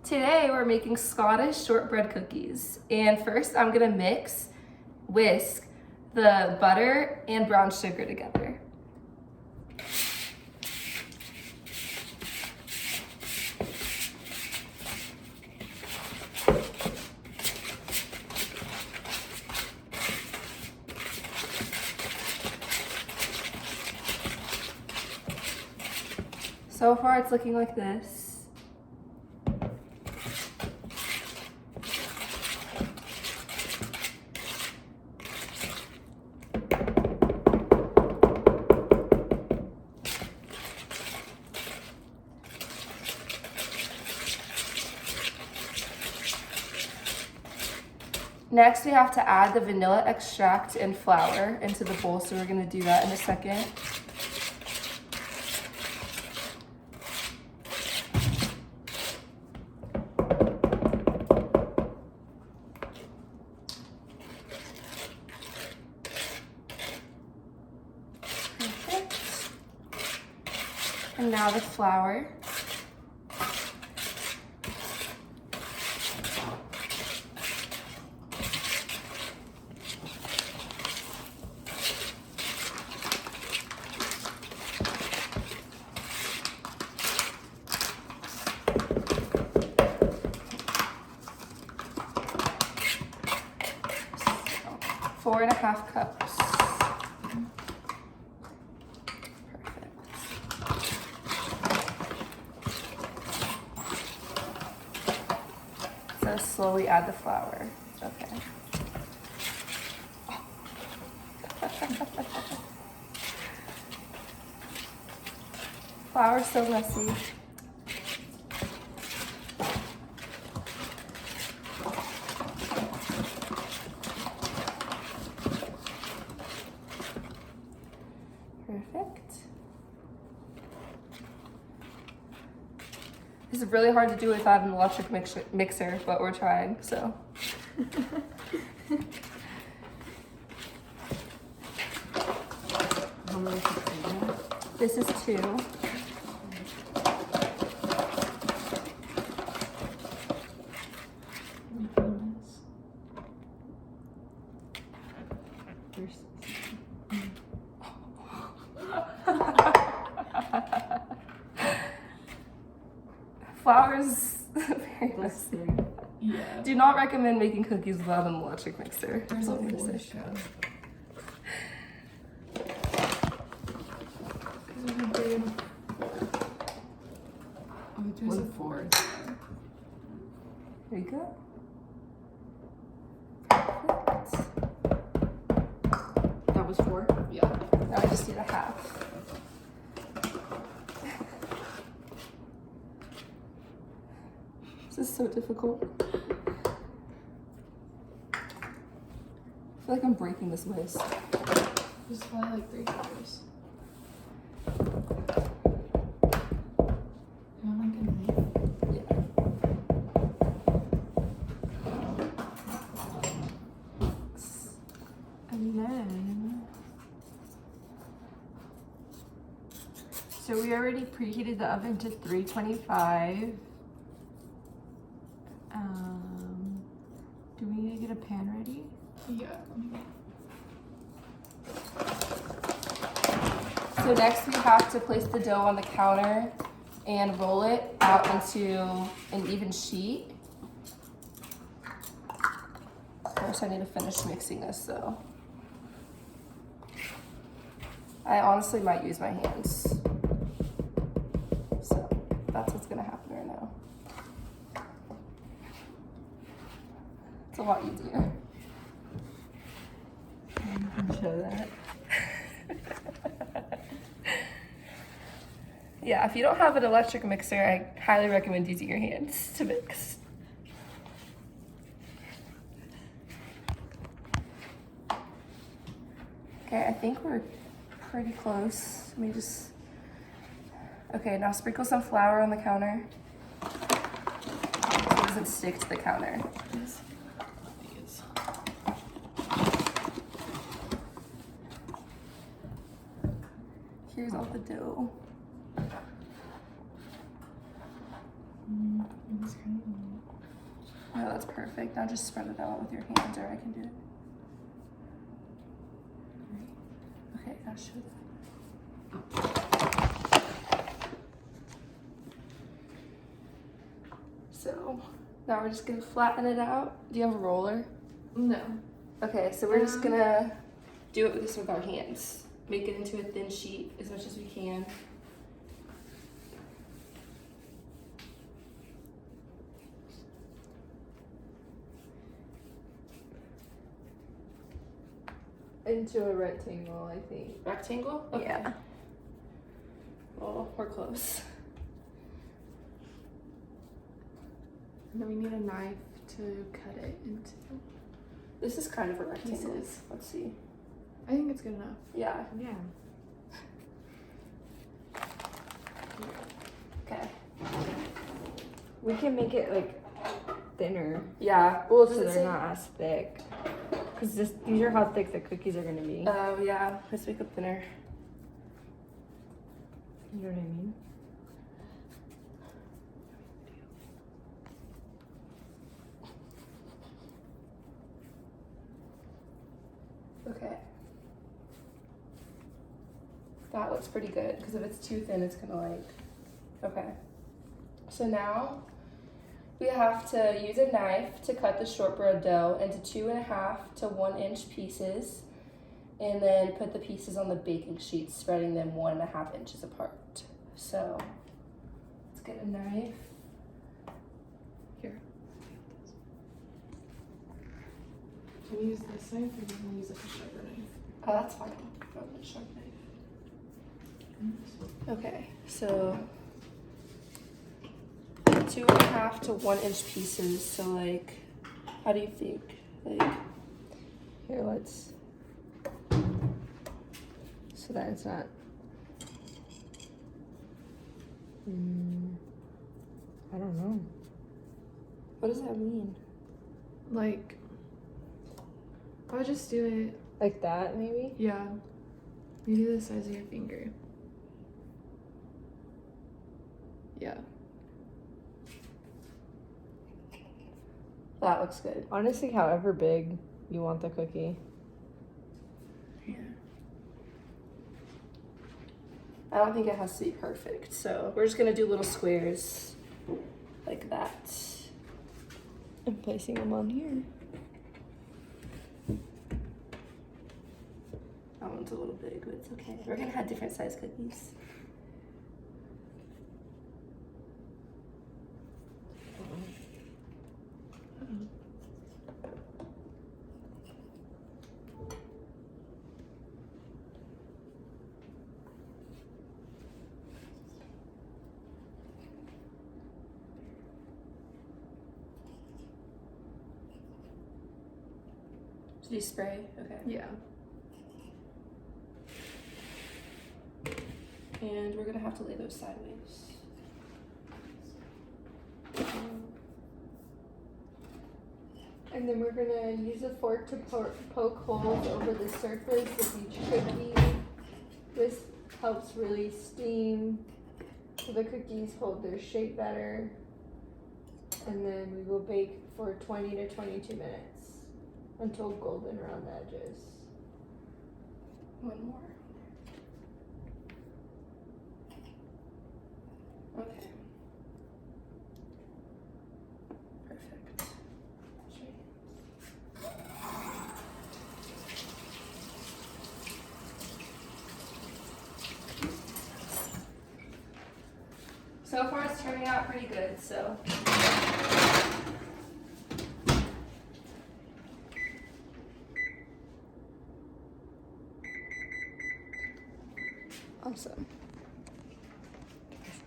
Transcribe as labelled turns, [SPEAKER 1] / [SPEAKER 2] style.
[SPEAKER 1] Today we're making Scottish shortbread cookies. And first I'm gonna whisk the butter and brown sugar together. So far it's looking like this. Next, we have to add the vanilla extract and flour into the bowl, so we're gonna do that in a second. Perfect. And now the flour. So, 4.5 cups. Perfect. So slowly add the flour. Okay. Flour's so messy. Perfect. This is really hard to do without an electric mixer, but we're trying, so.
[SPEAKER 2] How many cookies are there?
[SPEAKER 1] This is 2. Flour's very messy.
[SPEAKER 2] Yeah.
[SPEAKER 1] Do not recommend making cookies without an electric mixer.
[SPEAKER 2] There's a
[SPEAKER 1] That's all I'm gonna
[SPEAKER 2] full
[SPEAKER 1] say.
[SPEAKER 2] show. Oh, there's a 4.
[SPEAKER 1] There you go. Perfect.
[SPEAKER 2] That was 4? Yeah.
[SPEAKER 1] Now I just need a half. This is so difficult. I feel like I'm breaking this whisk.
[SPEAKER 2] Just probably like 3 quarters. You want like a knife?
[SPEAKER 1] Yeah.
[SPEAKER 2] And then, so we already preheated the oven to 325. Do we need to get a pan ready? Yeah.
[SPEAKER 1] So next we have to place the dough on the counter and roll it out into an even sheet. First I need to finish mixing this though. I honestly might use my hands. So that's what's gonna happen right now. It's a lot easier.
[SPEAKER 2] You can show that.
[SPEAKER 1] Yeah, if you don't have an electric mixer, I highly recommend using your hands to mix. Okay, I think we're pretty close. Let me just, okay, now sprinkle some flour on the counter so it doesn't stick to the counter.
[SPEAKER 2] These.
[SPEAKER 1] Here's all the dough. Oh, that's perfect. Now just spread it out with your hands, or I can do it. Okay, now show that. So now we're just gonna flatten it out. Do you have a roller?
[SPEAKER 2] No.
[SPEAKER 1] Okay, so we're just gonna do it with our hands. Make it into a thin sheet as much as we can.
[SPEAKER 2] Into a rectangle, I think.
[SPEAKER 1] Rectangle? Okay.
[SPEAKER 2] Yeah.
[SPEAKER 1] Oh, we're close.
[SPEAKER 2] And then we need a knife to cut it into.
[SPEAKER 1] This is kind of a rectangle.
[SPEAKER 2] Pieces.
[SPEAKER 1] Let's see.
[SPEAKER 2] I think it's good enough.
[SPEAKER 1] Yeah.
[SPEAKER 2] Yeah.
[SPEAKER 1] Okay.
[SPEAKER 2] We can make it like thinner
[SPEAKER 1] Yeah. Well, does
[SPEAKER 2] so
[SPEAKER 1] it
[SPEAKER 2] they're
[SPEAKER 1] say?
[SPEAKER 2] not as thick. Because these are how thick the cookies are going to be.
[SPEAKER 1] Oh yeah. Let's make it thinner.
[SPEAKER 2] You know what I mean?
[SPEAKER 1] Okay. That looks pretty good, because if it's too thin, it's gonna like, okay. So now we have to use a knife to cut the shortbread dough into 2.5 to 1 inch pieces, and then put the pieces on the baking sheet, spreading them 1.5 inches apart. So let's get a knife.
[SPEAKER 2] Here. Can you use this knife or do you want to use like a sharper knife?
[SPEAKER 1] Oh, that's fine. Go with a sharp knife. Okay, so 2.5 to 1 inch pieces. So like, how do you think? Like,
[SPEAKER 2] Here, let's. So that it's not. I don't know.
[SPEAKER 1] what does that mean?
[SPEAKER 3] Like, I'll just do it,
[SPEAKER 2] Like that, maybe?
[SPEAKER 3] yeah, maybe the size of your finger. Yeah.
[SPEAKER 1] That looks good.
[SPEAKER 2] Honestly, however big you want the cookie.
[SPEAKER 1] Yeah. I don't think it has to be perfect, so we're just gonna do little squares like that.
[SPEAKER 2] I'm placing them on here.
[SPEAKER 1] That one's a little big, but it's okay. We're gonna have different size cookies. Did you spray? Okay.
[SPEAKER 3] Yeah.
[SPEAKER 1] And we're gonna have to lay those sideways.
[SPEAKER 2] And then we're gonna use a fork to poke holes over the surface of each cookie. This helps release steam so the cookies hold their shape better. And then we will bake for 20 to 22 minutes until golden around the edges.
[SPEAKER 1] One more. Okay. Perfect. So far it's turning out pretty good, so.
[SPEAKER 2] Awesome.